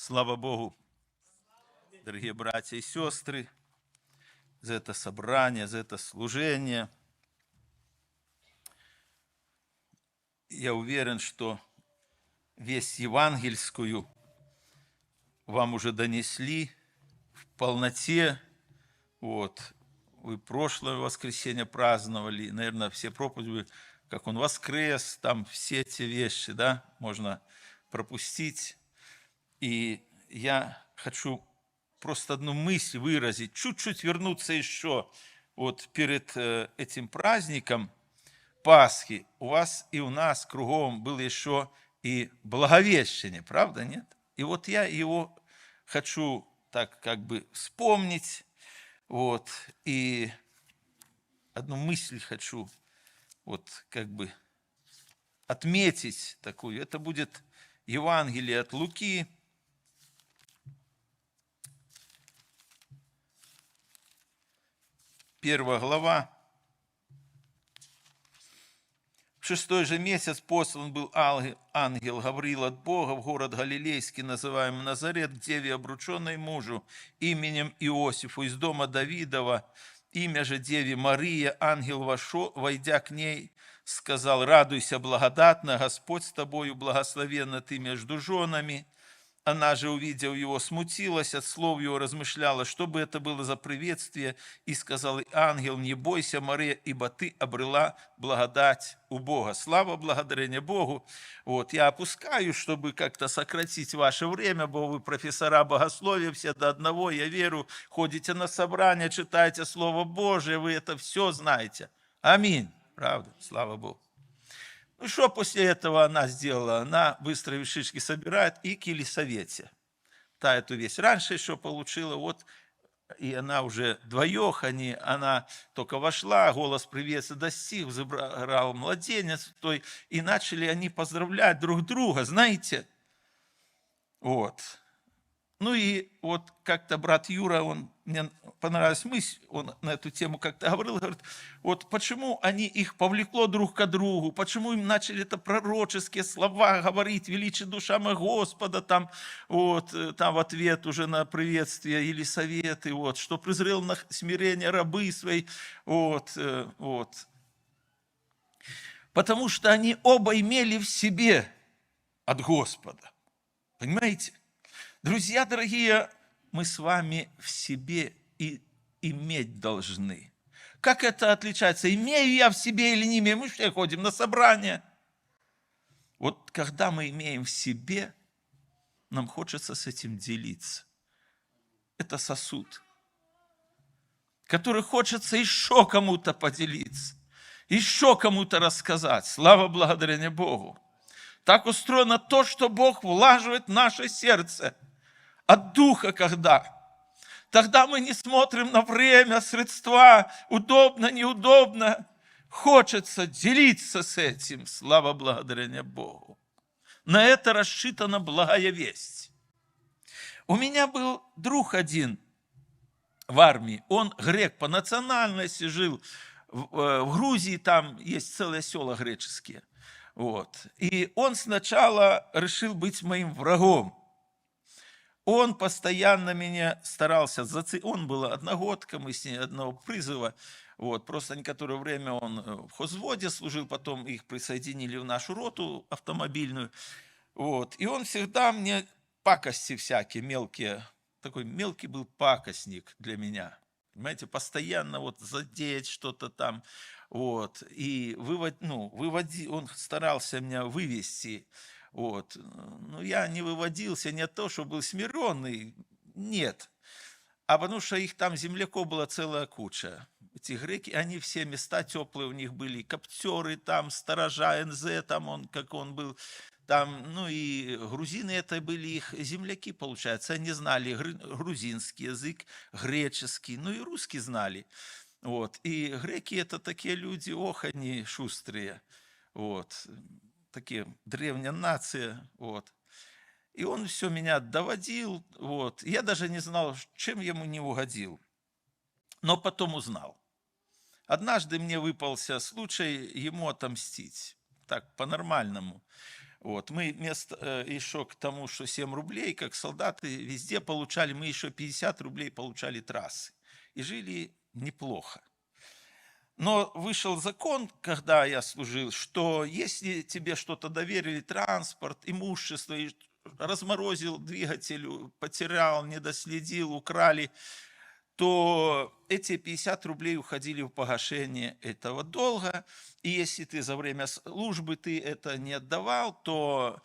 Слава Богу, дорогие братья и сестры, за это собрание, за это служение. Я уверен, что весть евангельскую вам уже донесли в полноте. Вы прошлое воскресенье праздновали, наверное, все проповеди, как он воскрес, там все эти вещи, да, можно пропустить. И я хочу просто одну мысль выразить, чуть-чуть вернуться еще перед этим праздником Пасхи. У вас и у нас кругом было еще и Благовещение, правда, нет? И я его хочу так как бы вспомнить, и одну мысль хочу как бы отметить такую. Это будет Евангелие от Луки, 1 глава. В 6-й же месяц послан был ангел Гавриил от Бога в город Галилейский, называемый Назарет, к деве, обрученной мужу, именем Иосифу, из дома Давидова, имя же деве Мария. Ангел вошел, войдя к ней, сказал: радуйся, благодатная, Господь с тобою, благословенна ты между женами. Она же, увидев его, смутилась от слов его, размышляла, что бы это было за приветствие, и сказал ангел: не бойся, Мария, ибо ты обрела благодать у Бога. Слава, благодарение Богу. Я опускаю, чтобы как-то сократить ваше время, бо вы профессора богословия все до одного, я верю, ходите на собрания, читаете Слово Божие, вы это все знаете. Аминь. Правда? Слава Богу. Ну, что после этого она сделала? Она быстро вещички собирает и к Елисавете. Та эту весть раньше еще получила, и она уже двоих, она только вошла, голос приветствия достиг, забрал младенец, и начали они поздравлять друг друга, знаете. Ну и как-то брат Юра, мне понравилась мысль, он на эту тему как-то говорил, говорит, почему их повлекло друг к другу, почему им начали это пророческие слова говорить, величие душа моя Господа, там в ответ уже на приветствие Елисаветы, что презрел на смирение рабы своей, потому что они оба имели в себе от Господа, понимаете? Друзья дорогие, мы с вами в себе и иметь должны. Как это отличается? Имею я в себе или не имею? Мы все ходим на собрания. Когда мы имеем в себе, нам хочется с этим делиться. Это сосуд, который хочется еще кому-то поделиться, еще кому-то рассказать. Слава, благодарение Богу. Так устроено то, что Бог влаживает в наше сердце. От Духа тогда мы не смотрим на время, средства, удобно, неудобно. Хочется делиться с этим. Слава, благодарение Богу. На это рассчитана благая весть. У меня был друг один в армии. Он грек по национальности, жил в Грузии, там есть целые села греческие. И он сначала решил быть моим врагом. Он постоянно меня старался зацепить. Он был одногодка, мы с ним одного призыва. Просто некоторое время он в хозводе служил, потом их присоединили в нашу роту автомобильную. И он всегда мне пакости всякие мелкие, такой мелкий был пакостник для меня. Понимаете, постоянно задеть что-то там. И он старался меня вывести. Но я не выводился не от того, что был смиренный, нет. А потому что их там земляков была целая куча. Эти греки, они все места теплые у них были, коптеры там, сторожа, НЗ там, как он был. Там, и грузины это были их земляки, получается. Они знали грузинский язык, греческий, и русский знали. И греки это такие люди, они шустрые. Такие древняя нация, И он все меня доводил, Я даже не знал, чем ему не угодил. Но потом узнал. Однажды мне выпался случай ему отомстить. Так, по-нормальному. Вот. Мы вместо, еще к тому, что 7 рублей, как солдаты везде получали, мы еще 50 рублей получали трассы. И жили неплохо. Но вышел закон, когда я служил, что если тебе что-то доверили, транспорт, имущество, и разморозил двигатель, потерял, не доследил, украли, то эти 50 рублей уходили в погашение этого долга. И если ты за время службы ты это не отдавал, то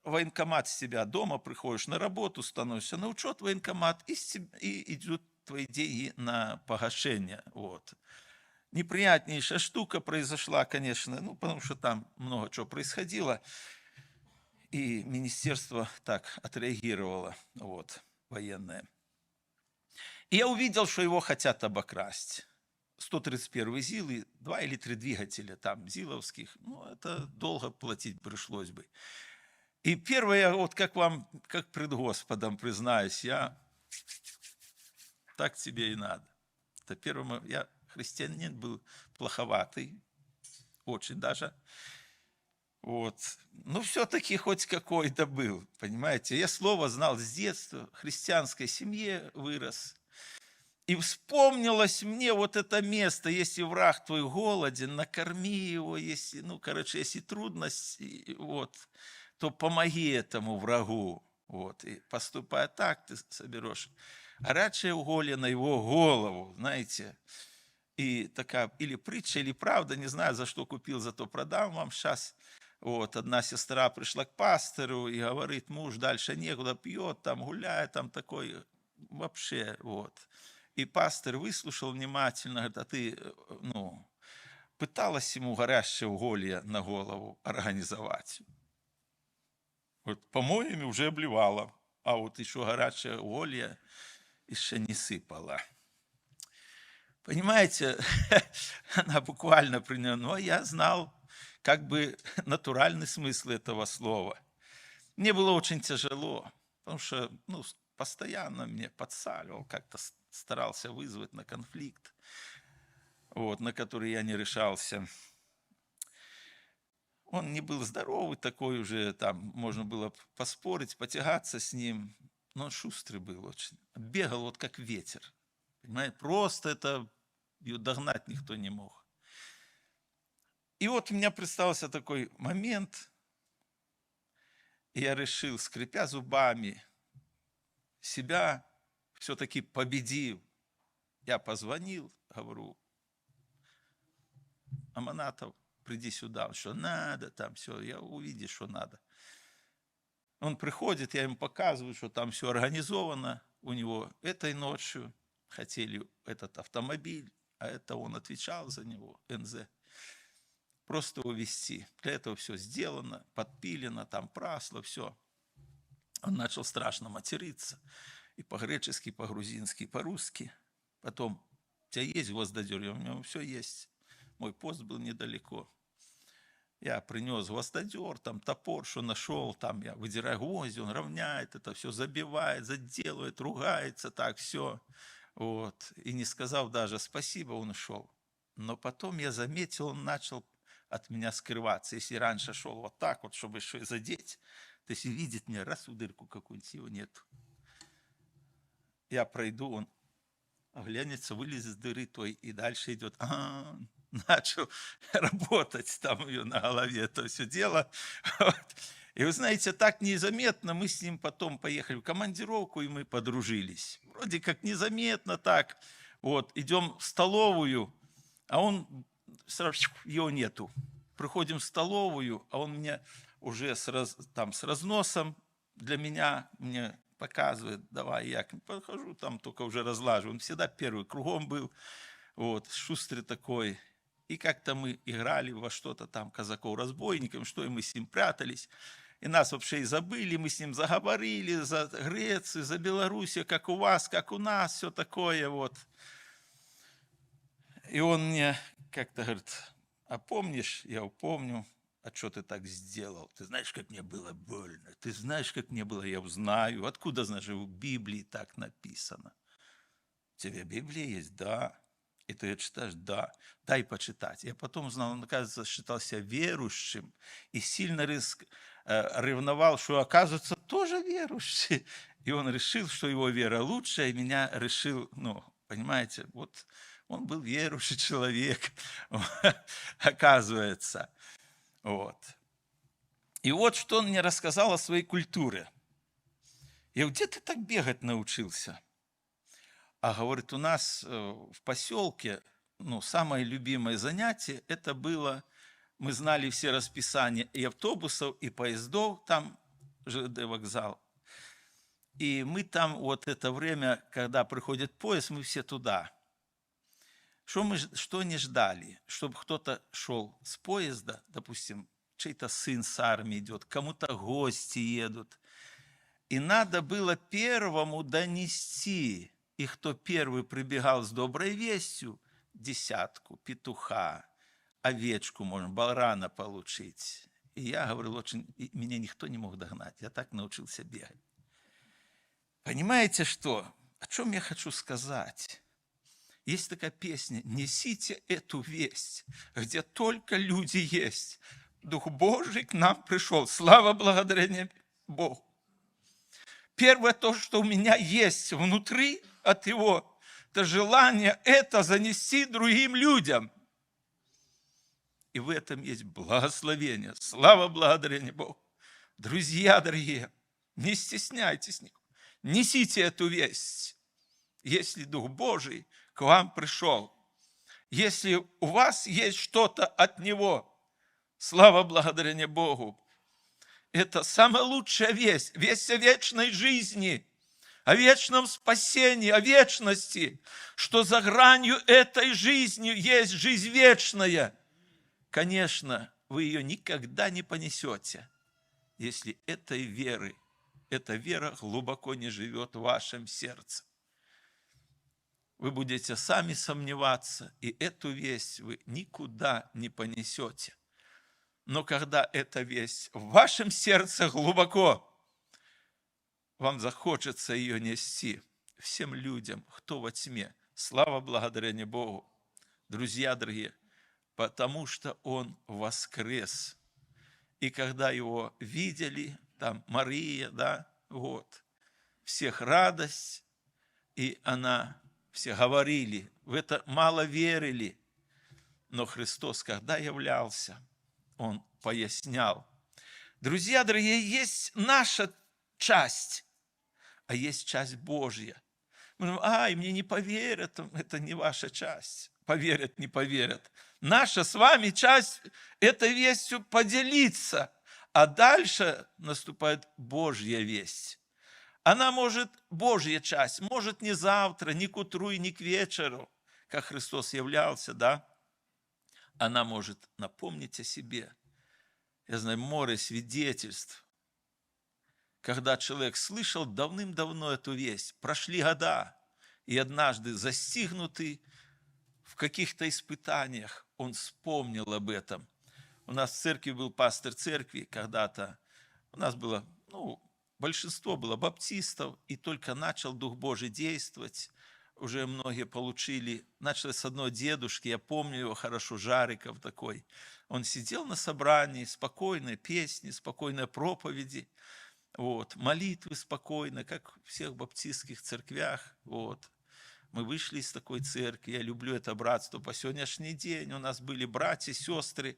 военкомат с тебя дома, приходишь на работу, становишься на учет военкомат, и идут твои деньги на погашение. Вот. Неприятнейшая штука произошла, конечно, ну, потому что там много чего происходило, и министерство так отреагировало, вот, военное. И я увидел, что его хотят обокрасть. 131 ЗИЛ и 2 или 3 двигателя там ЗИЛовских, ну, это долго платить пришлось бы. И первое, вот как вам, как пред Господом признаюсь, я так тебе и надо. Это первое, я христианин был плоховатый, очень даже. Вот. Ну, все-таки хоть какой-то был, понимаете. Я слово знал с детства, в христианской семье вырос. И вспомнилось мне вот это место, если враг твой голоден, накорми его, если, ну, короче, если трудность, вот, то помоги этому врагу. Вот, и поступая так, ты соберешь горячее уголье на его голову, знаете. И такая или притча, или правда, не знаю, за что купил, зато продам вам сейчас. Вот, одна сестра пришла к пастору и говорит, муж дальше некуда, пьет, там гуляет, там такой, вообще, вот. И пастор выслушал внимательно, говорит, а ты, ну, пыталась ему горящее уголье на голову организовать? Вот, по-моему, уже обливала, а вот еще горячее уголье еще не сыпала. Понимаете, она буквально приняла, но я знал как бы натуральный смысл этого слова. Мне было очень тяжело, потому что, ну, постоянно мне подсаливал, как-то старался вызвать на конфликт, вот, на который я не решался. Он не был здоровый такой уже, там можно было поспорить, потягаться с ним, но он шустрый был очень. Бегал вот как ветер, понимаете, просто это ее догнать никто не мог. И вот у меня представился такой момент, и я решил, скрипя зубами, себя все-таки победив, я позвонил, говорю, Аманатов, приди сюда, что надо, там все, я увидишь, что надо. Он приходит, я ему показываю, что там все организовано у него. Этой ночью хотели этот автомобиль, а это он отвечал за него, НЗ, просто увезти. Для этого все сделано, подпилено, там прасло, все. Он начал страшно материться. И по-гречески, и по-грузински, и по-русски. Потом, у тебя есть гвоздодер? У меня все есть. Мой пост был недалеко. Я принес гвоздодер, там топор, что нашел, там я выдираю гвозди, он равняет это все, забивает, заделывает, ругается, так все. Вот. И не сказав даже спасибо, он ушел. Но потом я заметил, он начал от меня скрываться. Если раньше шел вот так вот, чтобы еще и задеть, то если видит меня, раз в дырку какую-нибудь, его нету. Я пройду, он оглянется, вылезет из дыры той и дальше идет. Начал работать там ее на голове, это все дело. Вот. И вы знаете, так незаметно мы с ним потом поехали в командировку, и мы подружились. Вроде как незаметно так. Вот, идем в столовую, а он сразу, его нету. Приходим в столовую, а он мне уже с разносом для меня, мне показывает, давай, я подхожу, там только уже разлажу. Он всегда первый кругом был, вот, шустрый такой. И как-то мы играли во что-то там казаков-разбойников, что и мы с ним прятались. И нас вообще и забыли, мы с ним заговорили за Грецию, за Белоруссию, как у вас, как у нас, все такое вот. И он мне как-то говорит, а помнишь, я упомню, а что ты так сделал? Ты знаешь, как мне было больно? Ты знаешь, как мне было? Я узнаю. Откуда, знаешь, в Библии так написано? У тебя Библия есть? Да. И ты читаешь, да, дай почитать. Я потом узнал, он, оказывается, считался верующим и сильно ревновал, что, оказывается, тоже верующий. И он решил, что его вера лучше, и меня решил, понимаете, вот он был верующий человек, оказывается. Вот. И вот что он мне рассказал о своей культуре. Я говорю, где ты так бегать научился? А говорит, у нас в поселке, самое любимое занятие, это было, мы знали все расписания и автобусов, и поездов, там ЖД вокзал. И мы там вот это время, когда приходит поезд, мы все туда. Что не ждали? Чтобы кто-то шел с поезда, допустим, чей-то сын с армии идет, кому-то гости едут. И надо было первому донести, и кто первый прибегал с доброй вестью, 10, петуха, овечку, можно, барана получить. И я говорил, и меня никто не мог догнать. Я так научился бегать. Понимаете что? О чем я хочу сказать? Есть такая песня «Несите эту весть, где только люди есть. Дух Божий к нам пришел. Слава благодарение Богу». Первое то, что у меня есть внутри от Его, это желание это занести другим людям. И в этом есть благословение. Слава благодарение Богу. Друзья дорогие, не стесняйтесь, несите эту весть. Если Дух Божий к вам пришел, если у вас есть что-то от Него, слава благодарение Богу. Это самая лучшая весть, весть о вечной жизни, о вечном спасении, о вечности, что за гранью этой жизни есть жизнь вечная. Конечно, вы ее никогда не понесете, если эта вера глубоко не живет в вашем сердце. Вы будете сами сомневаться, и эту весть вы никуда не понесете. Но когда эта весть в вашем сердце глубоко, вам захочется ее нести всем людям, кто во тьме. Слава благодарение Богу, друзья дорогие, потому что Он воскрес. И когда Его видели, там Мария, всех радость, и все говорили, в это мало верили. Но Христос, когда являлся, Он пояснял. Друзья дорогие, есть наша часть, а есть часть Божья. Мы думаем, мне не поверят, это не ваша часть. Поверят, не поверят. Наша с вами часть этой вестью поделиться, а дальше наступает Божья весть. Она может, Божья часть, может не завтра, не к утру и не к вечеру, как Христос являлся, Она может напомнить о себе. Я знаю, море свидетельств, когда человек слышал давным-давно эту весть, прошли года, и однажды застигнутый в каких-то испытаниях, он вспомнил об этом. У нас в церкви был пастор церкви когда-то, у нас было, большинство было баптистов, и только начал Дух Божий действовать, уже многие начали с одной дедушки, я помню его хорошо, Жариков такой. Он сидел на собрании, спокойные песни, спокойные проповеди, молитвы спокойно, как в всех баптистских церквях. Мы вышли из такой церкви, я люблю это братство по сегодняшний день. У нас были братья, сестры,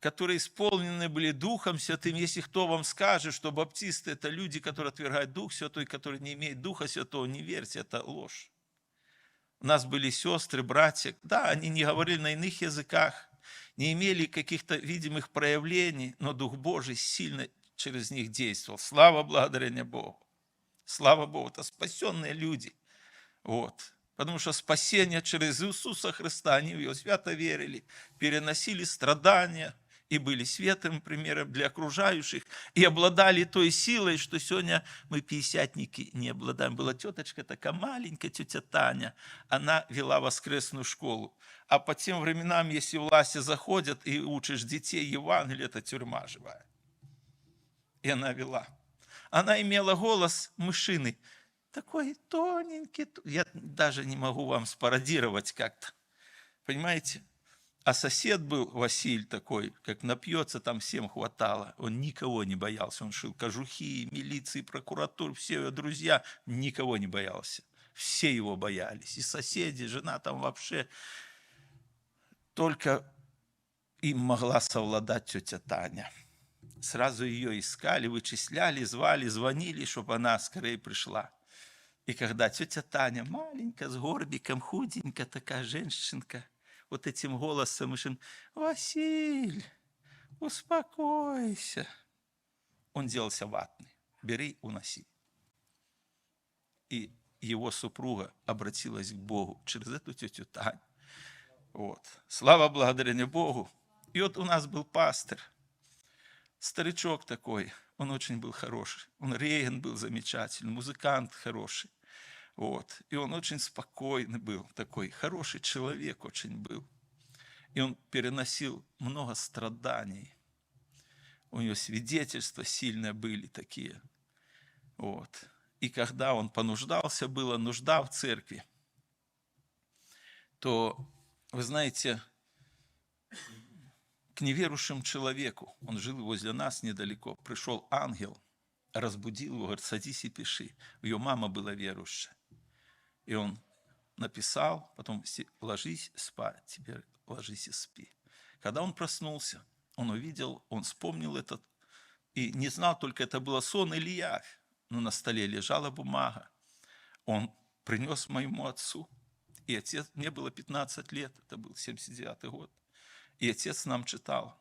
которые исполнены были Духом Святым. Если кто вам скажет, что баптисты – это люди, которые отвергают Дух Святой, которые не имеют Духа Святого, не верьте, это ложь. У нас были сестры, братья, они не говорили на иных языках, не имели каких-то видимых проявлений, но Дух Божий сильно через них действовал. Слава благодарение Богу. Слава Богу, это спасенные люди. Потому что спасение через Иисуса Христа, они в Его свято верили, переносили страдания и были светлым примером для окружающих, и обладали той силой, что сегодня мы пятидесятники не обладаем. Была теточка такая маленькая, тетя Таня, она вела воскресную школу. А по тем временам, если власти заходят и учишь детей Евангелие, это тюрьма живая. И она вела. Она имела голос мышиный, такой тоненький. Я даже не могу вам спародировать как-то. Понимаете? А сосед был, Василь такой, как напьется, там всем хватало. Он никого не боялся. Он шил кожухи, милиции, прокуратуру, все его друзья, никого не боялся. Все его боялись. И соседи, жена там вообще. Только им могла совладать тетя Таня. Сразу ее искали, вычисляли, звали, звонили, чтобы она скорее пришла. И когда тетя Таня, маленькая, с горбиком, худенькая такая женщинка, вот этим голосом, Василь, успокойся. Он делался ватный. Бери, уноси. И его супруга обратилась к Богу через эту тетю Таню. Вот. Слава благодарению Богу. И вот у нас был пастырь, старичок такой, он очень был хороший. Он реген был замечательный, музыкант хороший. Вот. И он очень спокойный был, такой хороший человек очень был. И он переносил много страданий. У него свидетельства сильные были такие. Вот. И когда он понуждался, была нужда в церкви, то, вы знаете, к неверующему человеку, он жил возле нас недалеко, пришел ангел, разбудил его, говорит, садись и пиши. Ее мама была верующая. И он написал, потом ложись спать, теперь ложись и спи. Когда он проснулся, он увидел, он вспомнил этот, и не знал, только это было сон или явь. Но на столе лежала бумага. Он принес моему отцу. И отец, мне было 15 лет, это был 79-й год. И отец нам читал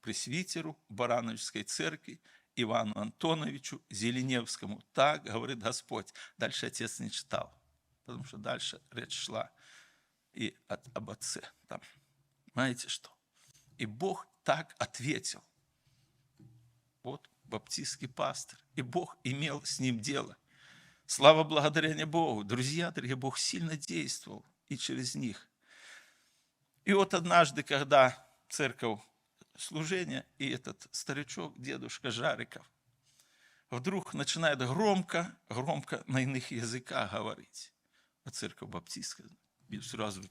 пресвитеру Барановичской церкви Ивану Антоновичу Зеленевскому. Так говорит Господь. Дальше отец не читал, потому что дальше речь шла и об отце. Там. Знаете что? И Бог так ответил. Вот баптистский пастырь. И Бог имел с ним дело. Слава благодарение Богу. Друзья, дорогие, Бог сильно действовал и через них. И вот однажды, когда церковь служение, и этот старичок, дедушка Жариков, вдруг начинает громко на иных языках говорить. А церковь баптистская. И сразу,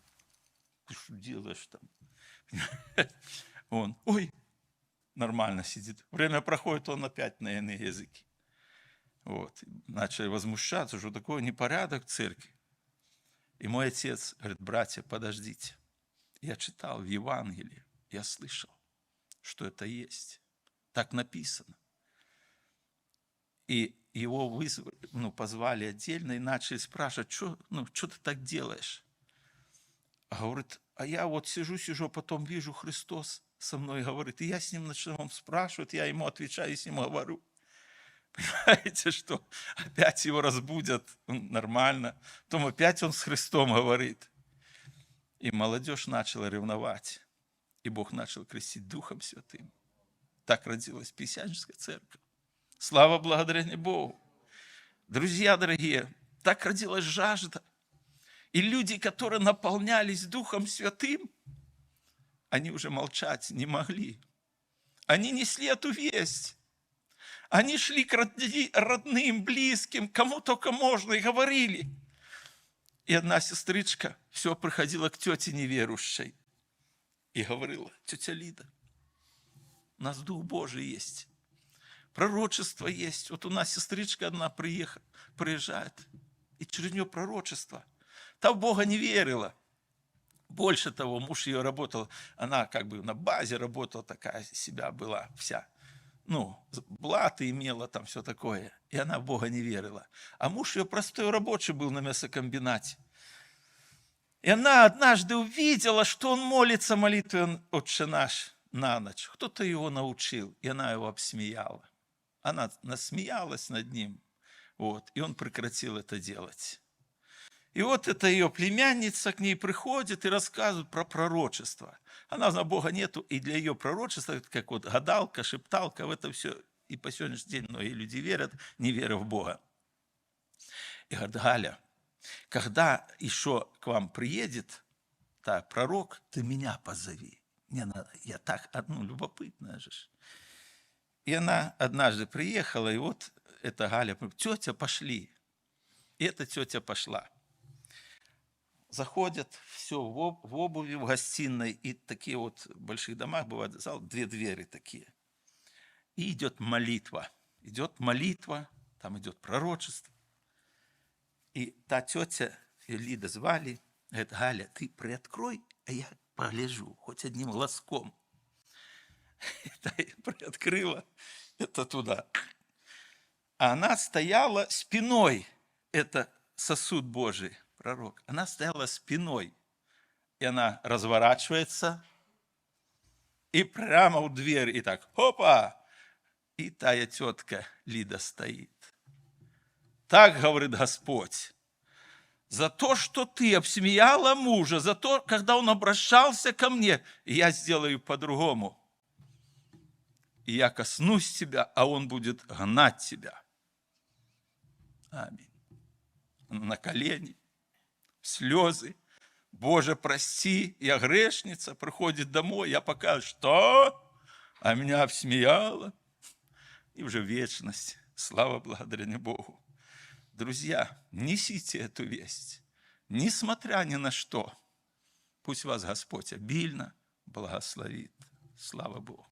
ты что делаешь там? Он, ой, нормально сидит. Время проходит, он опять на иные языки. Вот. Начали возмущаться, что такое непорядок в церкви. И мой отец говорит, братья, подождите. Я читал в Евангелии, я слышал, что это есть. Так написано. И его вызвали, позвали отдельно и начали спрашивать, что ты так делаешь? А говорит, а я вот сижу, потом вижу, Христос со мной говорит. И я с ним начинаю спрашивать, я ему отвечаю, с ним говорю. Понимаете, что опять его разбудят нормально. Потом опять он с Христом говорит. И молодежь начала ревновать. И Бог начал крестить Духом Святым. Так родилась Пятидесятническая церковь. Слава благодарение Богу. Друзья дорогие, так родилась жажда. И люди, которые наполнялись Духом Святым, они уже молчать не могли. Они несли эту весть. Они шли к родным, близким, кому только можно, и говорили. И одна сестричка все приходила к тете неверующей и говорила, тетя Лида, у нас Дух Божий есть, пророчество есть. Вот у нас сестричка одна приезжает, и через нее пророчество. Та в Бога не верила. Больше того, муж ее работал, она как бы на базе работала, такая себя была вся. Блаты имела там, все такое. И она в Бога не верила. А муж ее простой рабочий был на мясокомбинате. И она однажды увидела, что он молится молитвой «Отче наш» на ночь. Кто-то его научил, и она его обсмеяла. Она насмеялась над ним, и он прекратил это делать. И вот эта ее племянница к ней приходит и рассказывает про пророчество. Она знает, Бога нету, и для ее пророчества, это как вот гадалка, шепталка, в это все. И по сегодняшний день многие люди верят, не веря в Бога. И говорит, Галя, когда еще к вам приедет пророк, ты меня позови. Мне надо, я так, любопытная же. И она однажды приехала, и вот эта Галя, тетя, пошли. И эта тетя пошла. заходят, все в обуви, в гостиной, и такие вот в больших домах бывает зал, 2 двери такие. И идет молитва, там идет пророчество. И та тетя, ее Лида звали, говорит: Галя, ты приоткрой, а я погляжу, хоть одним глазком. Та я приоткрыла это туда. А она стояла спиной, это сосуд Божий, пророк. Она стояла спиной, и она разворачивается, и прямо у двери, и так, опа, и тая тетка Лида стоит. Так говорит Господь: за то, что ты обсмеяла мужа, за то, когда он обращался ко мне, я сделаю по-другому. И я коснусь тебя, а он будет гнать тебя. Аминь. На колени, слезы. Боже, прости, я грешница, приходит домой, я покажу, что? А меня обсмеяла. И уже вечность. Слава благодарению Богу. Друзья, несите эту весть, несмотря ни на что. Пусть вас Господь обильно благословит. Слава Богу.